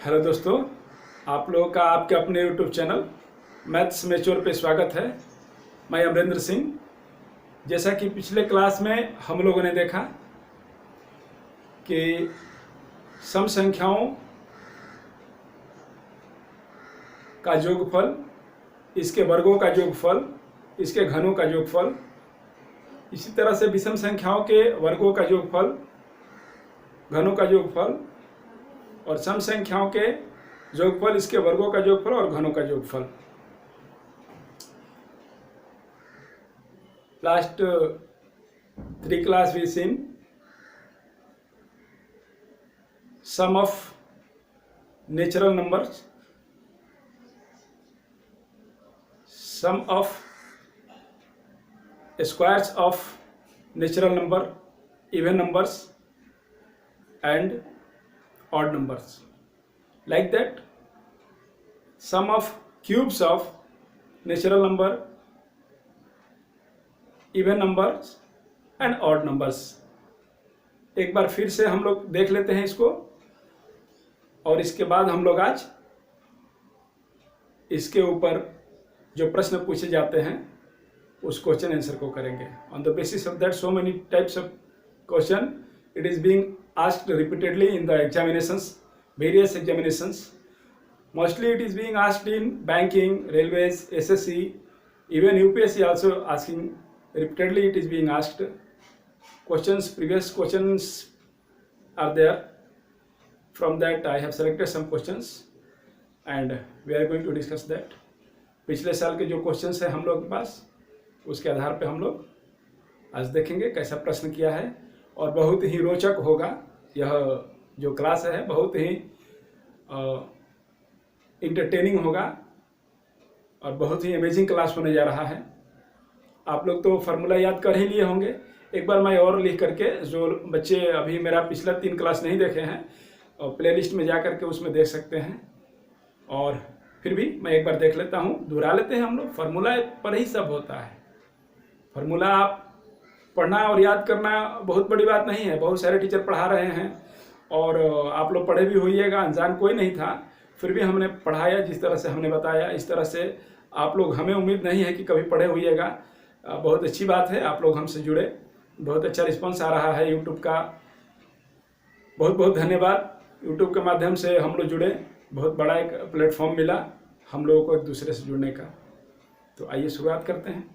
Hello दोस्तों, आप लोगों का आपके अपने यूट्यूब चैनल मैथ्स मैच्योर पे स्वागत है। मैं अमरेंद्र सिंह। जैसा कि पिछले क्लास में हम लोगों ने देखा कि सम संख्याओं का योगफल, इसके वर्गों का योगफल, इसके घनों का योगफल, इसी तरह से विषम संख्याओं के वर्गों का योगफल, घनों का योगफल और सम संख्याओं के योगफल, इसके वर्गों का योगफल और घनों का योगफल। Last 3 class we seen sum of natural numbers, sum of squares of natural number, even numbers and odd numbers. Like that, sum of cubes of natural number, even numbers and odd numbers. एक बार फिर से हम लोग देख लेते हैं इसको, और इसके बाद हम लोग आज इसके ऊपर जो प्रश्न पूछे जाते हैं उस क्वेश्चन आंसर को करेंगे। On the basis of that so many types of question it is being asked repeatedly in the examinations, various examinations. Mostly it is being asked in banking, railways, SSC, even UPSC also asking repeatedly. It is being asked questions, previous questions are there. From that I have selected some questions and we are going to discuss that. पिछले साल के जो questions है हम लोग के पास, उसके आधार पे हम लोग आज देखेंगे कैसा प्रश्न किया है, और बहुत ही रोचक होगा यह जो क्लास है, बहुत ही इंटरटेनिंग होगा और बहुत ही अमेजिंग क्लास होने जा रहा है। आप लोग तो फार्मूला याद कर ही लिए होंगे। एक बार मैं और लिख करके, जो बच्चे अभी मेरा पिछला 3 क्लास नहीं देखे हैं, और प्लेलिस्ट में जा करके उसमें देख सकते हैं। और फिर भी मैं एक बार देख लेता हूँ, दोहरा लेते हैं हम लोग। फार्मूला पर ही सब होता है। फार्मूला आप पढ़ना और याद करना बहुत बड़ी बात नहीं है। बहुत सारे टीचर पढ़ा रहे हैं और आप लोग पढ़े भी होइएगा, अनजान कोई नहीं था। फिर भी हमने पढ़ाया, जिस तरह से हमने बताया इस तरह से आप लोग, हमें उम्मीद नहीं है कि कभी पढ़े होइएगा। बहुत अच्छी बात है, आप लोग हमसे जुड़े, बहुत अच्छा रिस्पांस आ रहा है यूट्यूब का। बहुत बहुत धन्यवाद। यूट्यूब के माध्यम से हम लोग जुड़े, बहुत बड़ा एक प्लेटफॉर्म मिला हम लोगों को एक दूसरे से जुड़ने का। तो आइए शुरुआत करते हैं।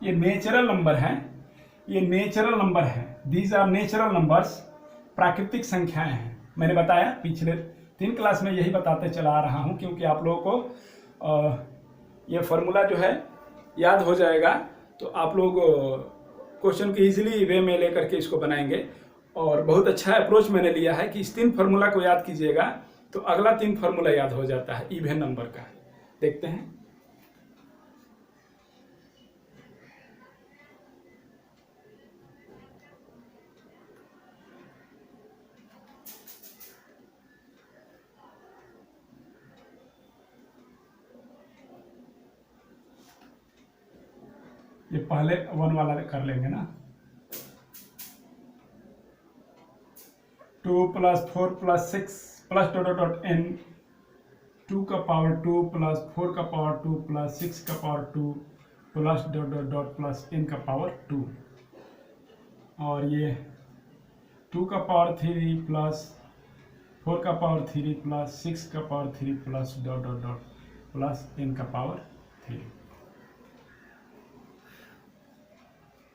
ये नेचुरल नंबर है, ये नेचुरल नंबर है। दीज आर नेचुरल नंबर्स, प्राकृतिक संख्याएं हैं। मैंने बताया पिछले 3 क्लास में यही बताते चला आ रहा हूं, क्योंकि आप लोगों को ये फार्मूला जो है याद हो जाएगा, तो आप लोग क्वेश्चन की इजीली वे में लेकर के इसको बनाएंगे। और बहुत अच्छा अप्रोच मैंने लिया है कि इस 3 फार्मूला को याद कीजिएगा तो अगला 3 फार्मूला याद हो जाता है इवन नंबर का। देखते हैं। ये पहले 1 वाला कर लेंगे ना। 2 + 4 + 6 प्लस डॉट डॉट n, 2 का पावर 2 प्लस 4 का पावर 2 प्लस 6 का power 2 plus dot dot dot plus n का पावर 2। और ये 2 का पावर 3 प्लस 4 का पावर 3 प्लस 6 का power 3 plus dot dot dot plus n का पावर 3।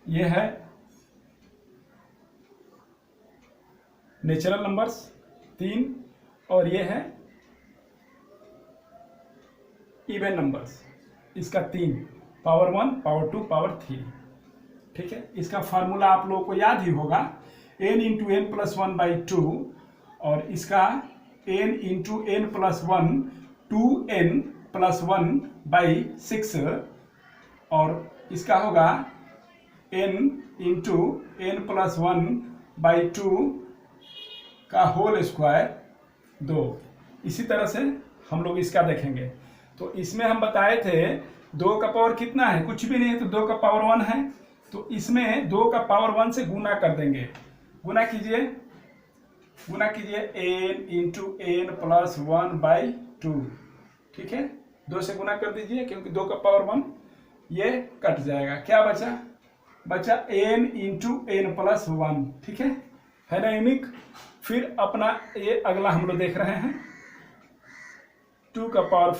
ये है नेचुरल नंबर्स 3, और ये है इवन नंबर्स, इसका 3, पावर 1, पावर 2, पावर 3। ठीक है, इसका फार्मूला आप लोगों को याद ही होगा, n × n + 1/2 और इसका n into n plus one 2n plus 1/6 और इसका होगा n इंटू एन प्लस 1/2 का होल स्क्वायर 2। इसी तरह से हम लोग इसका देखेंगे। तो इसमें हम बताए थे 2 का पावर कितना है, कुछ भी नहीं है, तो 2 का पावर 1 है। तो इसमें 2 का पावर 1 से गुना कर देंगे। गुना कीजिए n इंटू एन प्लस 1/2, ठीक है। 2 से गुना कर दीजिए क्योंकि 2 का पावर 1 ये कट जाएगा। क्या बचा n इंटू एन प्लस 1, ठीक है ना यूनिक। फिर अपना ये अगला हम लोग देख रहे हैं 2 का पावर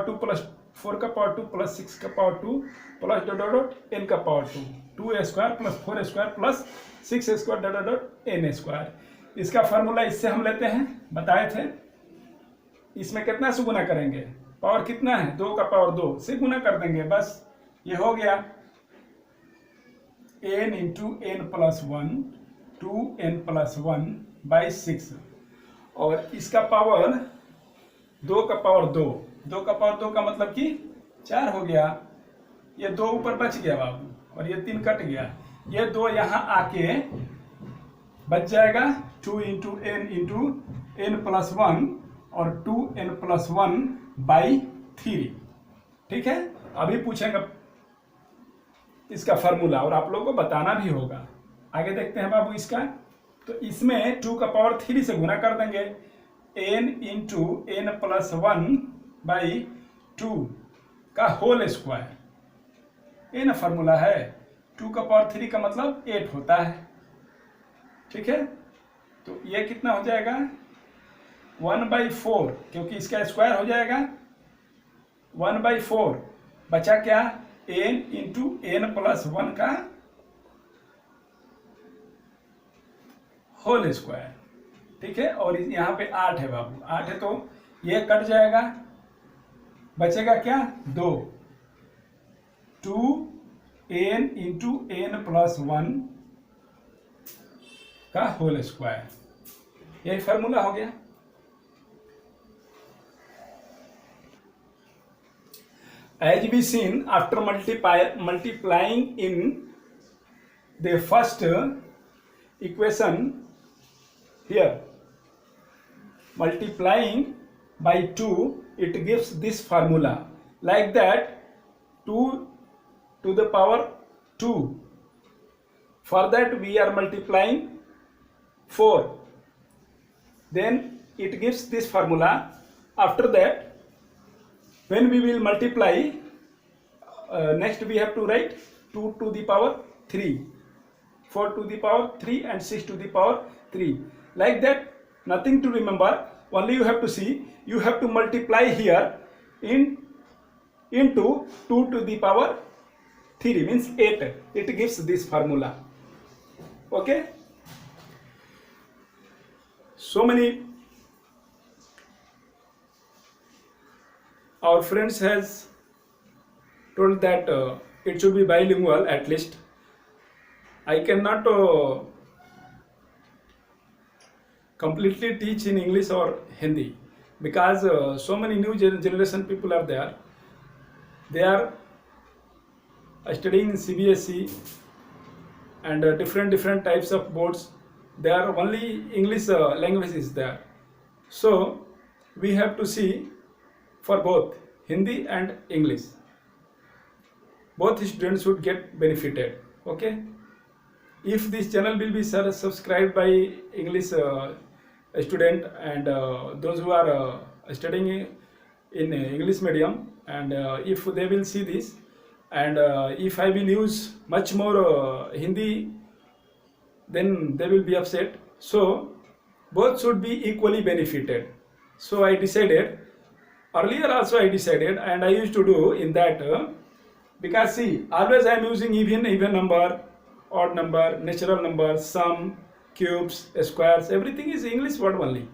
2 प्लस 4 का पावर 2 प्लस 6 का पावर 2 प्लस डॉट n का power 2 square plus 4 square plus 6 square dot n square. इसका फार्मूला इससे हम लेते हैं, बताए थे। इसमें कितना से गुना करेंगे, पावर कितना है 2 का पावर 2 से गुना कर देंगे, बस ये हो गया n into n plus 1 2n plus 1/6 और इसका पावर 2 का पावर 2 का पावर 2 का मतलब कि 4 हो गया। ये 2 ऊपर बच गया बाबू और ये 3 कट गया। ये 2 यहाँ आके बच जाएगा 2 इंटू एन प्लस 1 और 2n प्लस 1/3, ठीक है। अभी पूछेंगे इसका फार्मूला और आप लोगों को बताना भी होगा। आगे देखते हैं बाबू इसका। तो इसमें 2 का पावर 3 से गुना कर देंगे n इंटू एन प्लस 1/2 का होल स्क्वायर। ये ना फार्मूला है, 2 का पावर 3 का मतलब 8 होता है, ठीक है। तो ये कितना हो जाएगा 1/4 क्योंकि इसका स्क्वायर हो जाएगा 1/4। बचा क्या n इंटू एन प्लस 1 का होल स्क्वायर, ठीक है। और यहाँ पे 8 है बाबू, 8 है तो ये कट जाएगा, बचेगा क्या 2n इंटू एन प्लस 1 का होल स्क्वायर। यही फार्मूला हो गया। As we seen, after multiplying in the first equation, here multiplying by 2 it gives this formula, like that 2 to the power 2. For that we are multiplying 4, then it gives this formula. After that when we will multiply, next we have to write 2 to the power 3, 4 to the power 3 and 6 to the power 3, like that. Nothing to remember, only you have to see, you have to multiply here into 2 to the power 3 means 8. It gives this formula, okay. So many our friends has told that it should be bilingual at least. I cannot completely teach in English or Hindi because so many new generation people are there. They are studying in CBSE and different types of boards. They are only English language is there. So we have to see for both Hindi and English. Both students should get benefited, okay. If this channel will be subscribed by English student and those who are studying in English medium, and if they will see this, and if I will use much more Hindi, then they will be upset. So both should be equally benefited. So I decided, earlier also I decided, and I used to do in that, because see, always I am using even number, odd number, natural number, sum, cubes, squares, everything is English word only,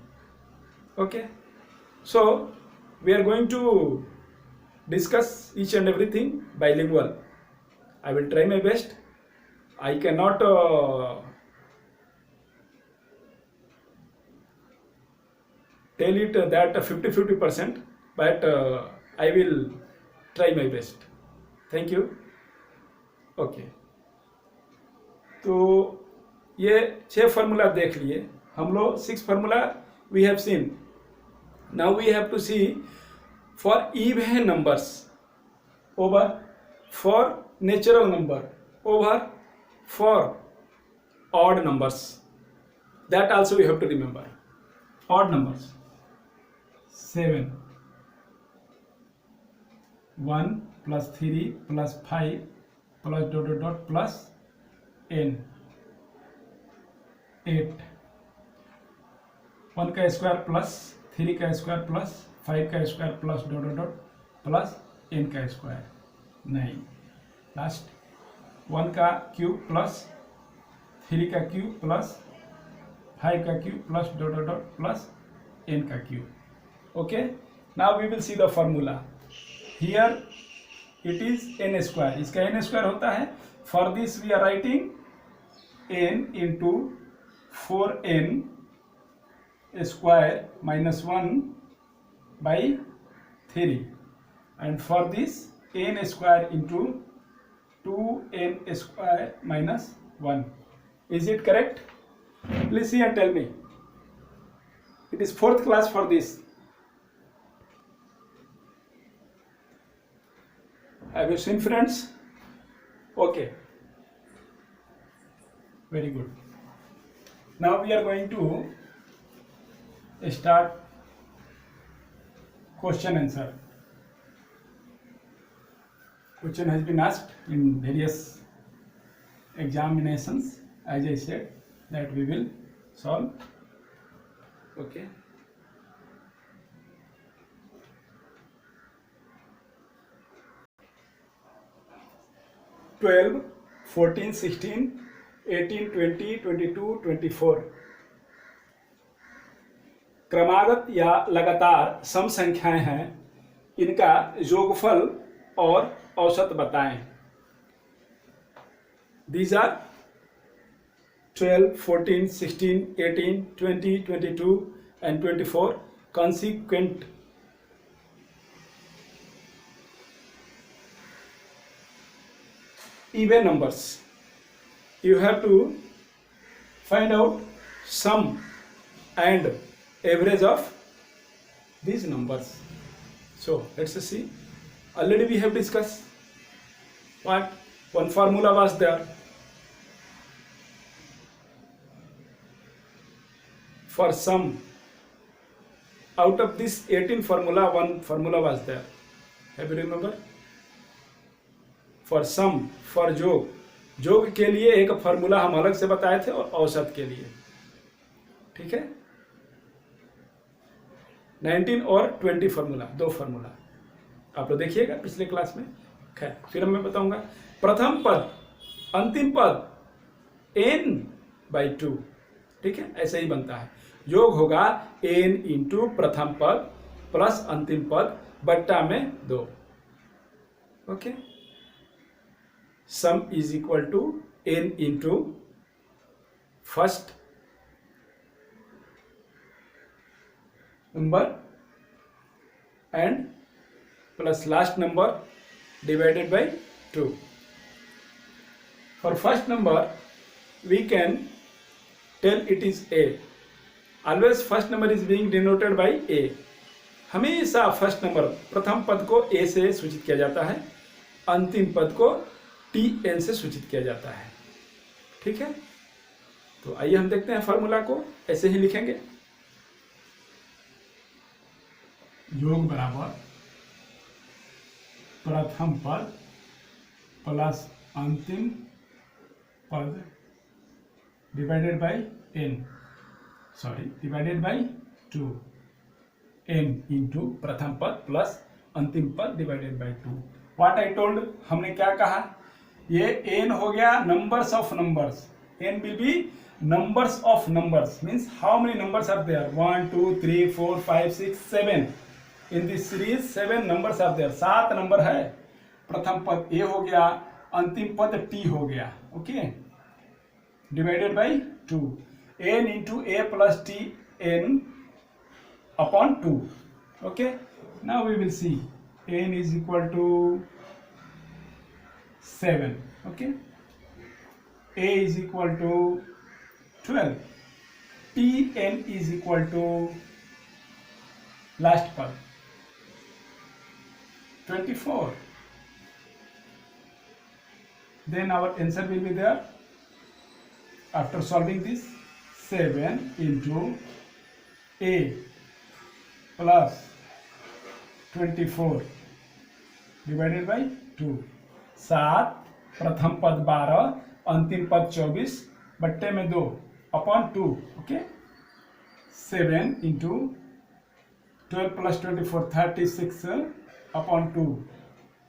okay. So we are going to discuss each and everything bilingual. I will try my best. I cannot tell it that 50-50%, but I will try my best. Thank you. Okay. तो ये 6 formula देख लिए हम लोग. 6 formula we have seen. Now we have to see for even numbers over for natural number over for odd numbers. That also we have to remember. Odd numbers 7, 1 plus 3 plus 5 plus dot dot dot plus n 8, 1 का square plus 3 का square plus 5 का square plus dot dot dot plus n का square 9, last 1 का cube plus 3 का cube plus 5 का cube plus dot dot dot plus n का cube. Okay, now we will see the formula. Here it is n square. इसका n square होता है. For this we are writing n into 4n square minus 1 by 3 and for this n square into 2n square minus 1. Is it correct? Please see and tell me. It is 4th class for this. Have you seen, friends? Okay. Very good. Now we are going to start question answer. Question has been asked in various examinations. As I said, that we will solve. Okay. (12, 14, 16, 18, 20, 22, 24) क्रमागत या लगातार सम संख्याएं हैं. इनका योगफल और औसत बताएं. These are 12, 14, 16, 18, 20, 22 and 24 consequent even numbers. You have to find out sum and average of these numbers. So let's see. Already we have discussed what one formula was there. For sum, out of this 18 formula, one formula was there. Have you remember? For sum, for जोग, जोग के लिए एक formula हम अलग से बताए थे और औसत के लिए. ठीक है. 19 और 20 फार्मूला, 2 फार्मूला आप लोग देखिएगा पिछले क्लास में. खैर, फिर मैं बताऊंगा. प्रथम पद, अंतिम पद n/2. ठीक है, ऐसे ही बनता है. योग होगा n इंटू प्रथम पद प्लस अंतिम पद बट्टा में 2. Okay. Sum is equal to n into first number and plus last number divided by 2. For first number we can tell it is a. Always first number is being denoted by a. हमेशा first number प्रथम पद को a से सूचित किया जाता है, अंतिम पद को tn से सूचित किया जाता है. ठीक है. तो आइए हम देखते हैं फार्मूला को. ऐसे ही लिखेंगे. योग बराबर प्रथम पद प्लस अंतिम पद divided by divided by 2. n into प्रथम पद प्लस अंतिम पद divided by 2. What I told, हमने क्या कहा? ये n हो गया numbers of numbers. n will be numbers of numbers means how many numbers are there. 1 2 3 4 5 6 7. In this series 7 numbers are there. 7 number है. प्रथम पद a हो गया, अंतिम पद t हो गया. Okay. Divided by 2. n into a plus t n upon 2. Okay, now we will see n is equal to 7. Okay, a is equal to 12, tn is equal to last part 24. Then our answer will be there after solving this. 7 into a plus 24 divided by 2. 7 प्रथम पद 12 अंतिम पद 24 बट्टे में 2 upon 2. Okay, 7 into 12 plus 24 36 upon 2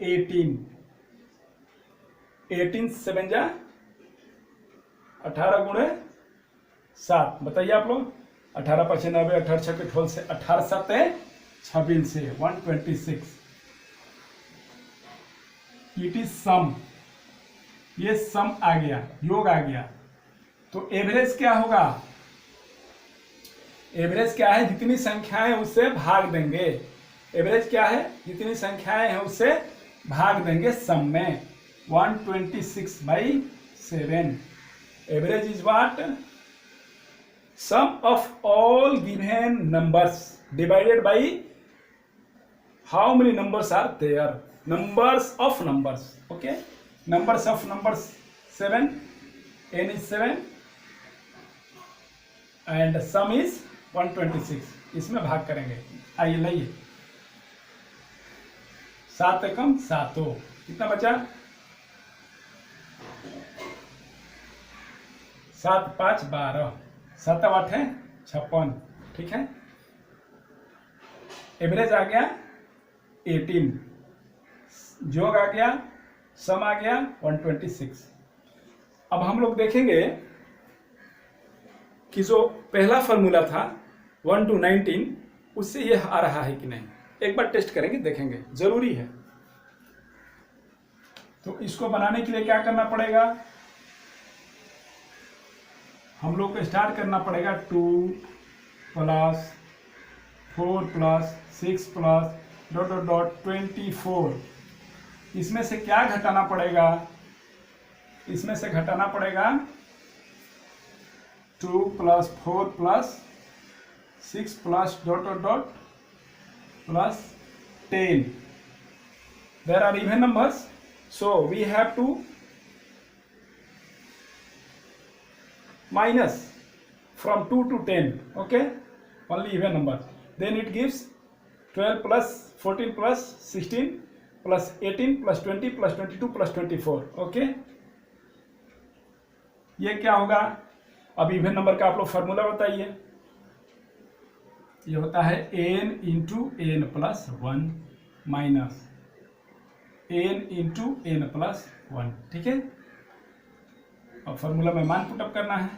18. 18 7 जा 18 गुणे 7. बताइए आप लोग. 18 5 90, 18 6 12 से 18 7 26 से 126. It is sum. ये सम आ गया, योग आ गया. तो एवरेज क्या होगा? एवरेज क्या है? जितनी संख्याएं उससे भाग देंगे. एवरेज क्या है? जितनी संख्याएं हैं उससे भाग देंगे सम में. 126/7. Average is what? Sum of all given numbers divided by how many numbers are there? Numbers of numbers. Okay, numbers of numbers 7. N is 7 and sum is 126. इसमें भाग करेंगे. आइए लाइए. 7 एकम 7. कितना बचा? 7 5 12. 7 8 है 56. ठीक है. एवरेज आ गया 18. जोग आ गया, सम आ गया 126. अब हम लोग देखेंगे कि जो पहला फॉर्मूला था 1 to 19 उससे यह आ रहा है कि नहीं. एक बार टेस्ट करेंगे, देखेंगे, जरूरी है. तो इसको बनाने के लिए क्या करना पड़ेगा? हम लोग को स्टार्ट करना पड़ेगा 2 प्लस 4 प्लस 6 प्लस ... 24. इसमें से क्या घटाना पड़ेगा? इसमें से घटाना पड़ेगा 2 plus 4 plus 6 plus ... plus 10. There are even numbers, so we have to minus from 2 to 10. Okay, only even number. Then it gives 12 plus 14 plus 16 plus 18 plus 20 plus 22 plus 24. Okay, ये क्या होगा? अब इवन नंबर का आप लोग formula बताइए. ये होता है n into n plus 1 minus n into n plus 1. ठीक है. अब फॉर्मूला में मान पुटअप करना है.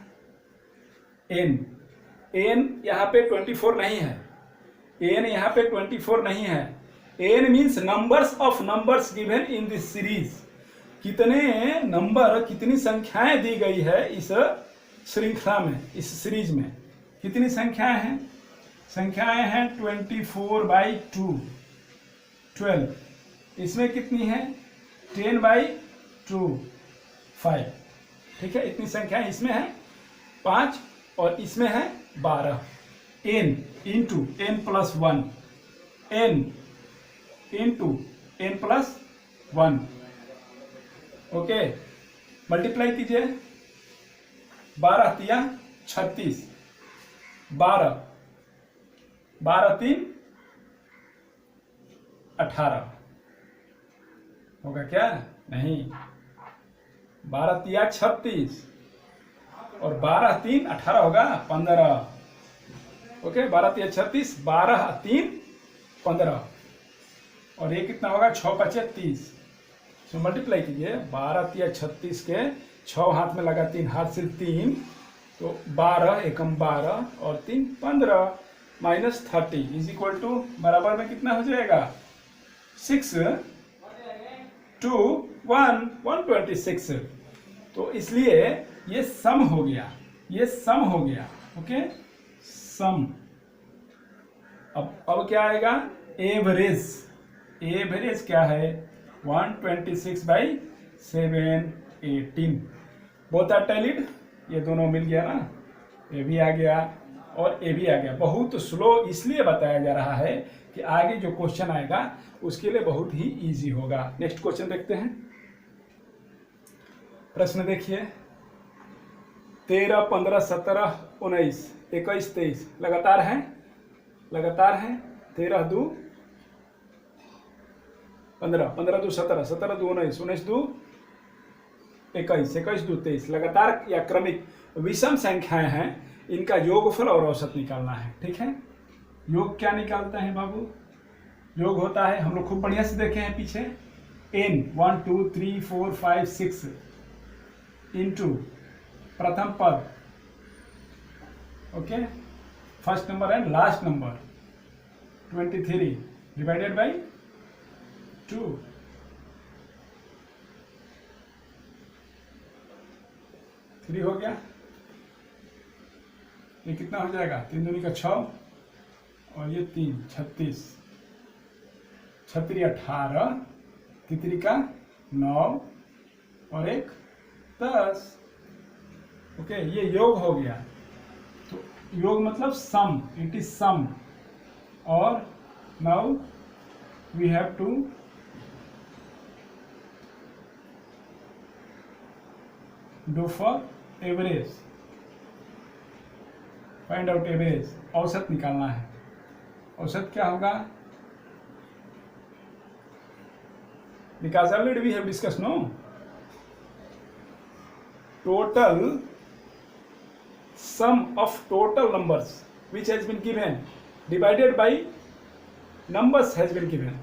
n यहाँ पे 24 नहीं है. n यहाँ पे 24 नहीं है. n means numbers of numbers given in this series. कितने नंबर, कितनी संख्याएं दी गई है इस श्रृंखला में, इस सीरीज में. कितनी संख्याएं हैं? संख्याएं हैं 24/2 12. इसमें कितनी है? 10/2 5. ठीक है. इतनी संख्याएं इसमें है 5 और इसमें है 12. n into n plus 1, n into n plus 1. Okay, multiply कीजिए. 12 तिया 36. 12 3 18 होगा क्या? नहीं. 12 तिया 36 और 12 3 18 होगा 15. ओके, 12 3 36, 12 3 15 और ये कितना होगा? 6 5 30. तो मल्टीप्लाई कीजिए. 12 3 36 के 6 हाथ में लगा, 3 हाथ से 3, तो 12 एकम 12 और 3 15 माइनस 30 इज इक्वल टू बराबर में कितना हो जाएगा? 6 2 1 126. तो इसलिए ये सम हो गया. ये सम हो गया. ओके, सम अब क्या आएगा, एवरेज। एवरेज क्या है, 126/718। बोथ आर टैलिड, ये दोनों मिल गया ना, ये भी आ गया और ये भी आ गया। बहुत स्लो इसलिए बताया जा रहा है कि आगे जो क्वेश्चन आएगा उसके लिए बहुत ही इजी होगा। नेक्स्ट क्वेश्चन देखते हैं। प्रश्न देखिए, 13, 15, 17, 19, 21, 23 लगातार हैं, 13 2 15, 15 2 17, 17 2 19, 19 2 21, 21 2 23 लगातार या क्रमिक विषम संख्याएं हैं, इनका योगफल और औसत निकालना है। ठीक है, योग क्या निकालते हैं बाबू, योग होता है, हम लोग खूब बढ़िया से देखे हैं पीछे, n 1 2 3 4 5 6 इंटू प्रथम पद, okay, first number and last number 23 divided by 2। Three हो गया, ये कितना हो जाएगा, 3 दूनी का 6 और ये 3 36, 36 18, तितरी का 9 और 1 10। ओके, ये योग हो गया। तो योग मतलब सम, इट इज सम। और now we have to do for average, find out average, औसत निकालना है। औसत क्या होगा, because already we have discussed, no, total sum of total numbers which has been given divided by numbers has been given.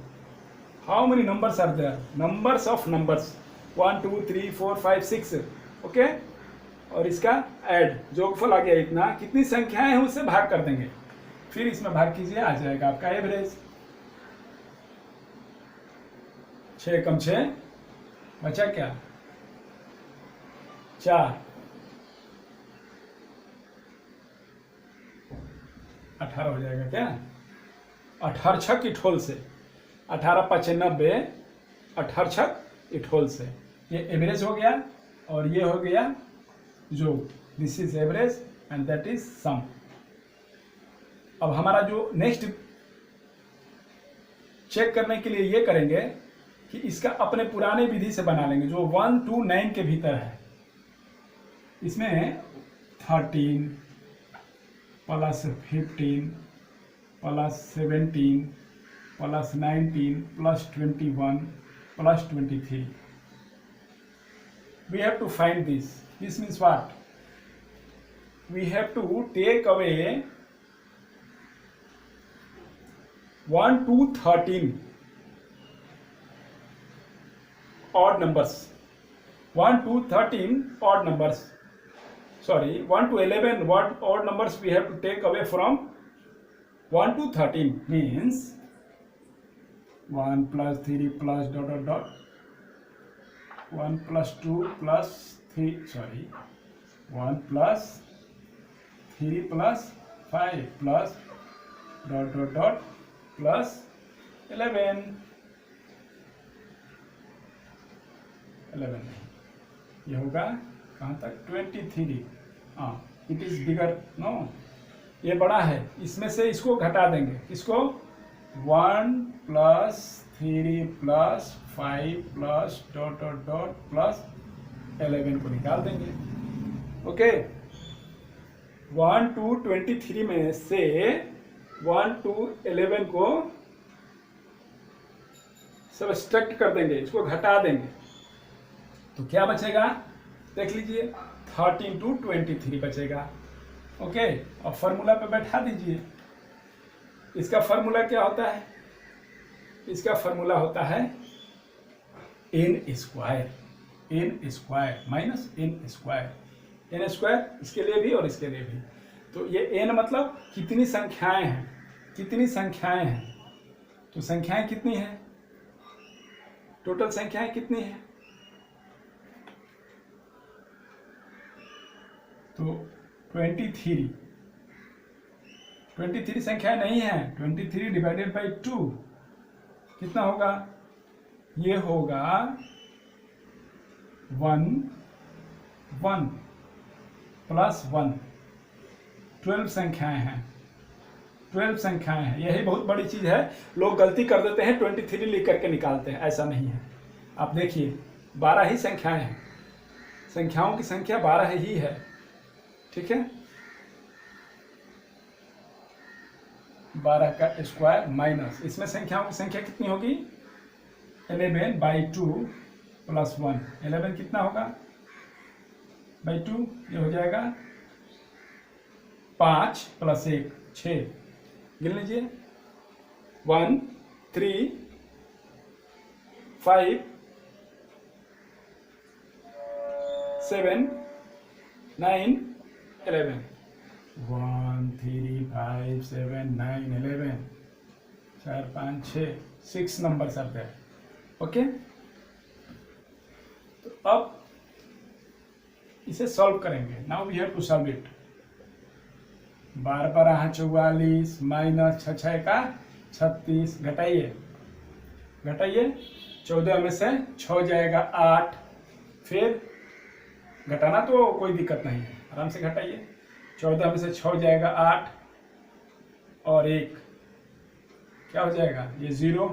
How many numbers are there, numbers of numbers 1 2 3 4 5 6, okay, और इसका add, जोगफल आ गया इतना, कितनी संख्याएं हैं उससे भाग कर देंगे, फिर इसमें भाग कीजिए, आ जाएगा आपका एवरेज। 6 कम 6 बचा क्या, 4, 18 हो जाएगा क्या, 18 छक इठोल से, 18 5 90, 18 छक इठोल से, ये एवरेज हो गया और ये हो गया जोग। This is average and that is sum. अब हमारा जो नेक्स्ट चेक करने के लिए ये करेंगे कि इसका अपने पुराने विधि से बना लेंगे, जो 1 2 9 के भीतर है। इसमें 13 plus 15 plus 17 plus 19 plus 21 plus 23, we have to find this. This means what? We have to take away 1 to 13 odd numbers. 1 to 13 odd numbers. Sorry, 1 to 11 odd numbers we have to take away from 1 to 13. Means 1 plus 3 plus dot dot dot, 1 plus 2 plus 3, sorry, 1 plus 3 plus 5 plus dot dot dot plus 11 ये होगा कहाँ तक, 23। हाँ, it is bigger, no, ये बड़ा है, इसमें से इसको घटा देंगे, इसको 1 plus 3 plus 5 plus dot dot dot plus 11 को निकाल देंगे। ओके, 1 to 23 में से 1 to 11 को सब्सट्रैक्ट कर देंगे, इसको घटा देंगे, तो क्या बचेगा देख लीजिए, 13 to 23 बचेगा। ओके, अब फॉर्मूला पे बैठा दीजिए। इसका फॉर्मूला क्या होता है, इसका फॉर्मूला होता है n square, n square minus n square, n square इसके लिए भी और इसके लिए भी। तो ये n मतलब कितनी संख्याएं हैं, कितनी संख्याएं हैं, तो संख्याएं कितनी हैं, टोटल संख्याएं कितनी हैं, तो 23 23 संख्या नहीं है। 23 डिवाइडेड बाई 2 कितना होगा? ये होगा 1 1 प्लस 1। 12 संख्याएं हैं, 12 संख्याएं हैं। यही बहुत बड़ी चीज है। लोग गलती कर देते हैं, 23 लिख करके निकालते हैं, ऐसा नहीं है। आप देखिए 12 ही संख्याएं हैं, संख्याओं की संख्या 12 ही है, ठीक है। 12 का स्क्वायर माइनस, इसमें संख्याओं की संख्या कितनी होगी? 11 बाई 2 प्लस 1। 11 कितना होगा बाई 2? ये हो जाएगा 5 प्लस 1 6। गिन लीजिए 1 3 5 7 9 11। 1 3 5 7 9 11 4 5 6 6 नंबर्स आर देयर। ओके, तो अब इसे सॉल्व करेंगे। Now we have to solve it. 12 12 44 minus 6 6 का 36। घटाइए घटाइए, 14 में से 6 जाएगा 8। फिर घटाना तो कोई दिक्कत नहीं है, आराम से घटाइए। 14 में से 6 जाएगा 8 और 1 क्या हो जाएगा? ये 0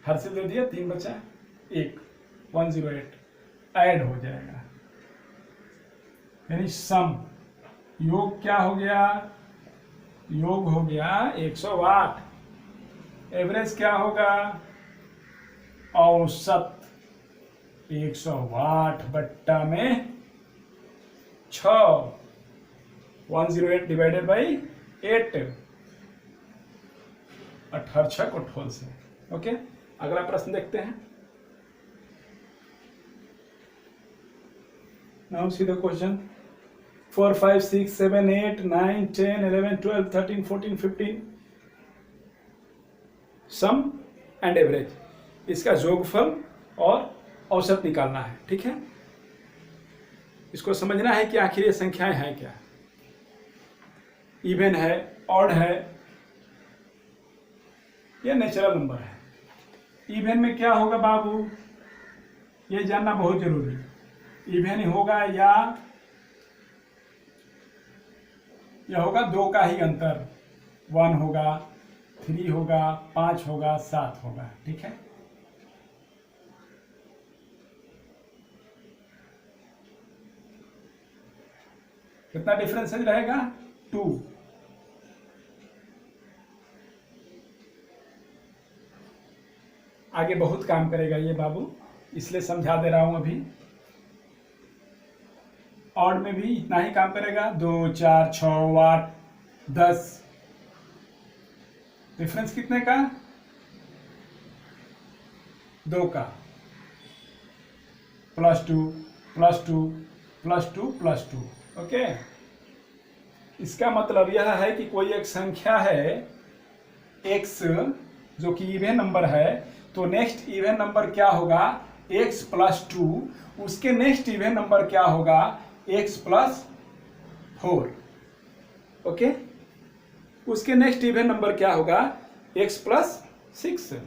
हर से दे दिया, 3 बचा 1 108 ऐड हो जाएगा। यानी सम योग क्या हो गया? योग हो गया 108। एवरेज क्या होगा? औसत 108 बट्टा में 6। 108 डिवाइडेड बाई 8। 18 6 को ठोल से। ओके, अगला प्रश्न देखते हैं। Now see the question. 4 5 6 7 8 9 10 11 12 13 14 15 some and average. इसका जोगफल और औसत निकालना है, ठीक है। इसको समझना है कि आखिर ये संख्याएं हैं क्या, इवन है, ऑड है या नेचुरल नंबर है। इवन में क्या होगा बाबू, ये जानना बहुत जरूरी है। इवन होगा या होगा 2 का ही अंतर। 1 होगा, 3 होगा, 5 होगा, 7 होगा, ठीक है। कितना डिफरेंस रहेगा? 2। आगे बहुत काम करेगा ये बाबू, इसलिए समझा दे रहा हूं अभी। ऑड में भी इतना ही काम करेगा। 2 4 6 8 10। डिफरेंस कितने का? 2 का। +2 +2 +2 +2। ओके, इसका मतलब यह है कि कोई एक संख्या है x जो कि इवन नंबर है, तो नेक्स्ट इवन नंबर क्या होगा? x + 2। उसके नेक्स्ट इवन नंबर क्या होगा? x + 4। ओके, उसके नेक्स्ट इवन नंबर क्या होगा? x + 6।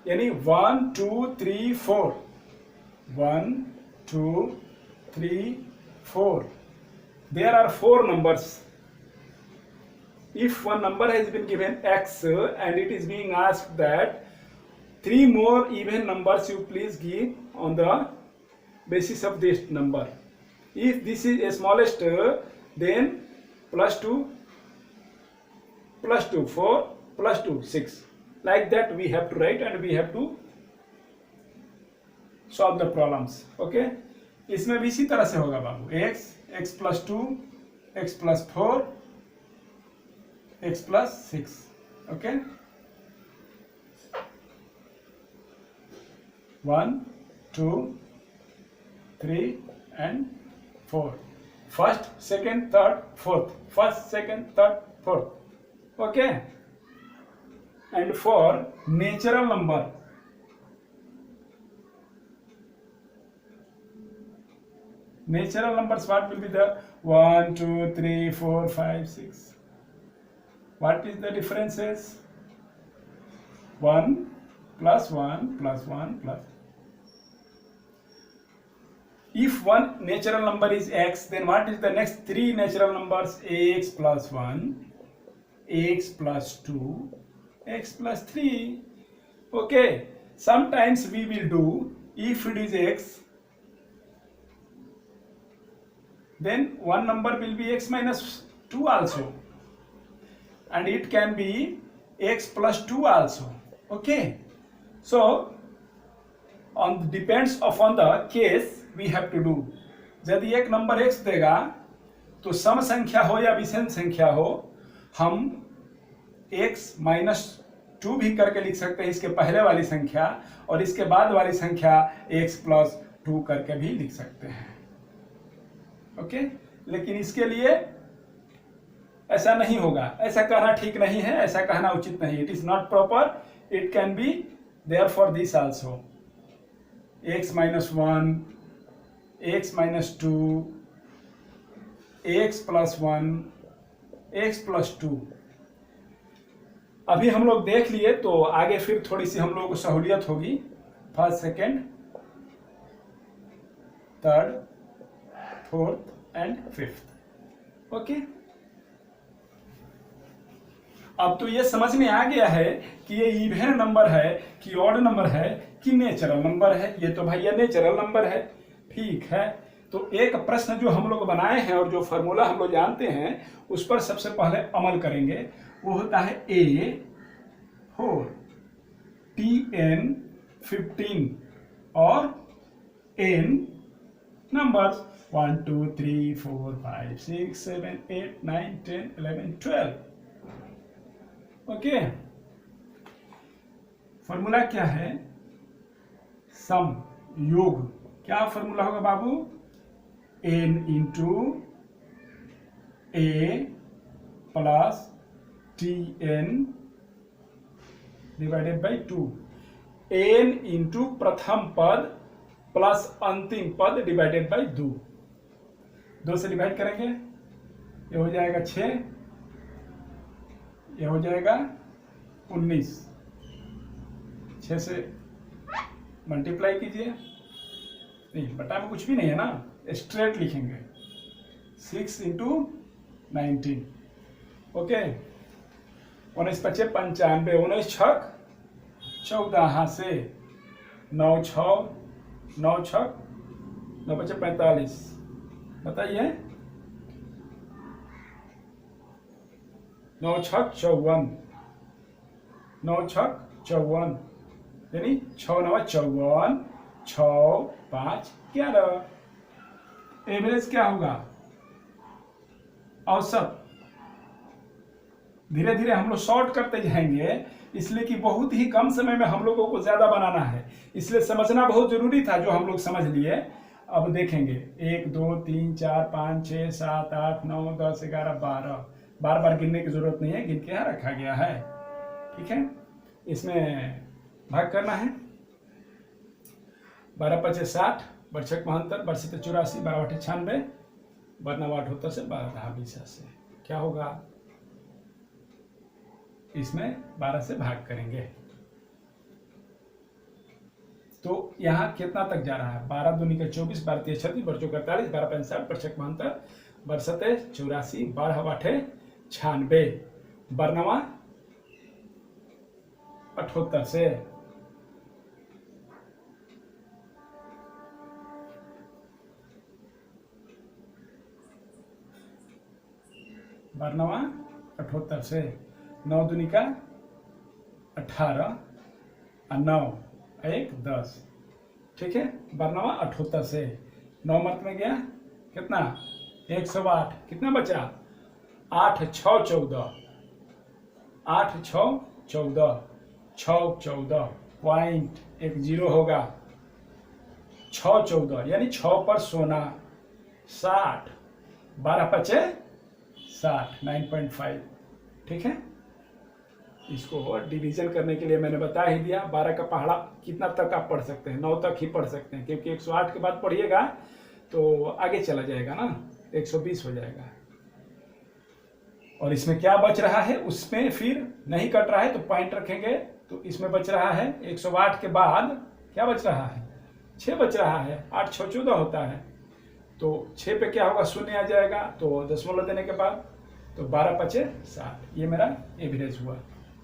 यानी 1 2 3 4। 1 2 3 4। There are 4 numbers. If one number has been given x and it is being asked that 3 more even numbers you please give on the basis of this number. If this is a smallest, then +2 +2 4 +2 6. Like that we have to write and we have to solve the problems. Okay, इसमें भी इसी तरह से होगा बाबू। x + 2 x + 4 x + 6। Okay, 1 2 3 and 4। First second third fourth, first second third fourth. Okay, and for natural number, natural numbers, what will be the 1 2 3 4 5 6? What is the differences? 1 plus 1 plus 1 plus. If one natural number is x, then what is the next three natural numbers? X plus 1, x plus 2, x plus 3. Okay, sometimes we will do, if it is x, then one number will be x minus 2 also, and it can be x plus 2 also. Okay, so on depends upon the case we have to do. यदि एक number x देगा तो सम संख्या हो या विषम संख्या हो, हम x माइनस 2 भी करके लिख सकते हैं इसके पहले वाली संख्या, और इसके बाद वाली संख्या x प्लस 2 करके भी लिख सकते हैं. ओके, लेकिन इसके लिए ऐसा नहीं होगा, ऐसा कहना ठीक नहीं है, ऐसा कहना उचित नहीं. It is not proper. It can be there for this also. x minus 1, x minus 2, x plus 1, x plus 2. अभी हम लोग देख लिए, तो आगे फिर थोड़ी सी हम लोगों को सहूलियत होगी. First, second, third, fourth and fifth. Okay, अब तो ये समझ में आ गया है कि ये इवन नंबर है कि ऑड नंबर है कि नेचुरल नंबर है. ये तो भैया नेचुरल नंबर है. ठीक है, तो एक प्रश्न जो हम लोग बनाए हैं और जो फॉर्मूला हम लोग जानते हैं उस पर सबसे पहले अमल करेंगे. वो होता है A4 TN 15 और N नंबर्स 1 2 3 4 5 6 7 8 9 10 11 12. ओके, फॉर्मूला क्या है? सम, योग. क्या फॉर्मूला होगा बाबू? n into a plus tn divided by 2. n into प्रथम पद प्लस अंतिम पद डिवाइडेड बाई 2. 2 से डिवाइड करेंगे, ये हो जाएगा 6, ये हो जाएगा 19. 6 से मल्टीप्लाई कीजिए. नहीं, बटा में कुछ भी नहीं है ना, स्ट्रेट लिखेंगे. 6 इंटू 19. ओके, 19 पचे 95, 19 छक 14, हाथ से 9 6 9 छक 9 बचे 45. बताइए, 9 छक 54, 9 छक 54, यानी 6 9 54, 6 5 11. एवरेज क्या होगा? औसत. धीरे धीरे हम लोग शॉर्ट करते जाएंगे, इसलिए कि बहुत ही कम समय में हम लोगों को ज्यादा बनाना है, इसलिए समझना बहुत जरूरी था, जो हम लोग समझ लिए. अब देखेंगे 1 2 3 4 5 6 7 8 9 10 11 12. बार बार गिनने की जरूरत नहीं है, गिन के यहाँ रखा गया है. ठीक है, इसमें भाग करना है. 12 पचे 60, बरछक 72, बरसते 84, 12 आठे 96, 12 8 होता से 12 दहा 20 से. क्या होगा? इसमें 12 से भाग करेंगे तो यहाँ कितना तक जा रहा है? 12 दूनी का 24, 12 तिया 36, बरचो 48, 12 पैंठ 60, बरछक 72, बरसते 84, 12 आठे 96, 12 78 से. बरनवा 78 से. 9 दूनी का 18 और 9 1 10. ठीक है, बरनवा 78 से. 9 मर्त में गया कितना? 108. कितना बचा? 8 6 14, 8 6 14, 6 14 पॉइंट 10 होगा. 6 14 यानी 6 पर सोना 60, 12 पचे 60, 9.5. ठीक है, इसको डिवीजन करने के लिए मैंने बता ही दिया. 12 का पहाड़ा कितना तक आप पढ़ सकते हैं? 9 तक ही पढ़ सकते हैं, क्योंकि 108 के बाद पढ़िएगा तो आगे चला जाएगा ना, 120 हो जाएगा। और इसमें क्या बच रहा है, उसमें फिर नहीं कट रहा है तो पॉइंट रखेंगे, तो इसमें बच रहा है 108 के बाद क्या बच रहा है, 6 बच रहा है। 8 6 14 होता है, तो 6 पे क्या होगा, शून्य आ जाएगा, तो दशमलव देने के बाद तो 12 5 7, ये मेरा एवरेज हुआ।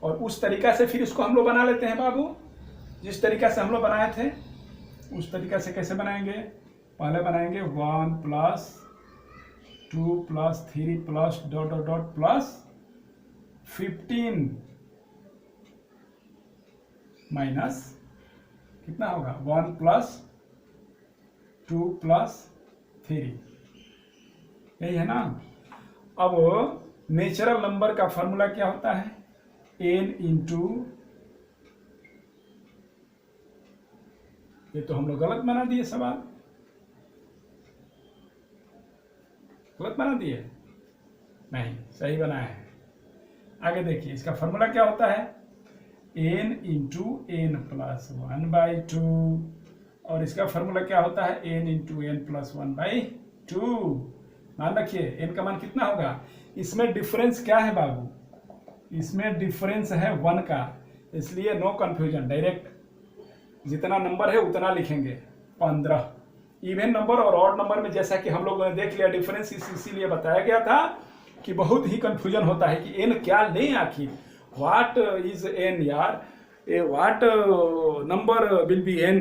और उस तरीका से फिर इसको हम लोग बना लेते हैं बाबू, जिस तरीका से हम लोग बनाए थे उस तरीका से कैसे बनाएंगे, पहले बनाएंगे 1 + 2 + 3 + ... प्लस 15 माइनस कितना होगा, 1 + 2 + 3, यही है ना। अब नेचुरल नंबर का फॉर्मूला क्या होता है, n इंटू, ये तो हम लोग गलत बना दिए सवाल, गलत बना दिए, नहीं सही बनाया है। आगे देखिए इसका फॉर्मूला क्या होता है, n इंटू n + 1/2, और इसका फॉर्मूला क्या होता है, n इंटू n + 1/2। मान रखिए n का मान कितना होगा, इसमें डिफरेंस क्या है बाबू, इसमें डिफरेंस है 1 का, इसलिए नो कंफ्यूजन, डायरेक्ट जितना नंबर है उतना लिखेंगे। 15 इवन नंबर और ऑड नंबर में जैसा कि हम लोगों ने देख लिया डिफरेंस, इसीलिए बताया गया था कि बहुत ही कंफ्यूजन होता है कि n क्या लें आखिर, व्हाट इज n यार, what number will be n,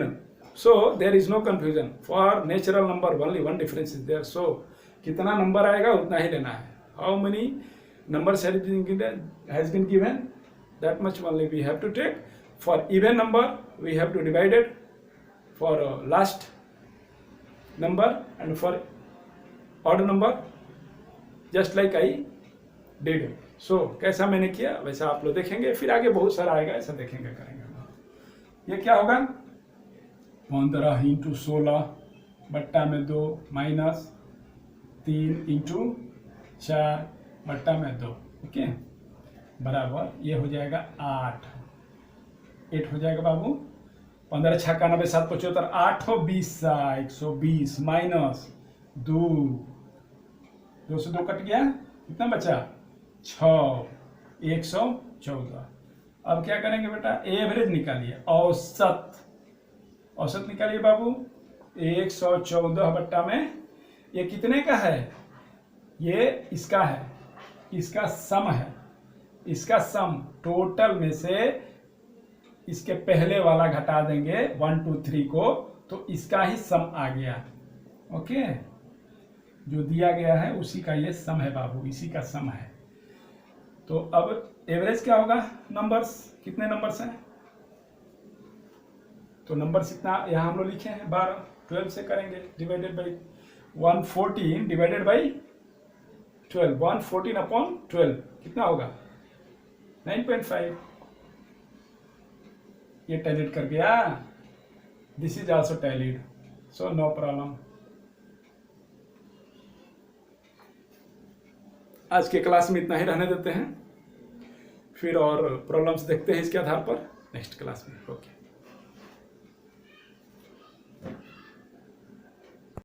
so there is no confusion, for natural number only one difference is there, so कितना नंबर आएगा उतना ही लेना है, how many numbers has been given, that much only we have to take. For even number we have to divide it for last number, and for odd number just like I did. So कैसा मैंने किया वैसा आप लोग देखेंगे, फिर आगे बहुत सारा आएगा, ऐसा देखेंगे करेंगे। ये क्या होगा, 15 इंटू 16 बट्टा में 2 माइनस 3 इंटू 4 बट्टा में 2, ओके, बराबर ये हो जाएगा 8 हो जाएगा बाबू। 15 6 91 7 75 8 20 120 माइनस 2 से 2 कट गया, कितना बचा 6 114। अब क्या करेंगे बेटा, एवरेज निकालिए, औसत निकालिए बाबू। 114 बट्टा में ये कितने का है, ये इसका है, इसका सम है, इसका सम टोटल में से इसके पहले वाला घटा देंगे 1 2 3 को, तो इसका ही सम आ गया, ओके, जो दिया गया है उसी का ये सम है बाबू, इसी का सम है। तो अब एवरेज क्या होगा, नंबर्स कितने नंबर्स हैं, तो नंबर्स इतना यहाँ हम लोग लिखे हैं 12, 12 से करेंगे, डिवाइडेड बाई 114 डिवाइडेड बाई 12, 114/12 कितना होगा 9.5। ये टैलीड कर गया, this is also tallied, so no problem. आज के क्लास में इतना ही रहने देते हैं, फिर और प्रॉब्लम्स देखते हैं इसके आधार पर नेक्स्ट क्लास में, ओके।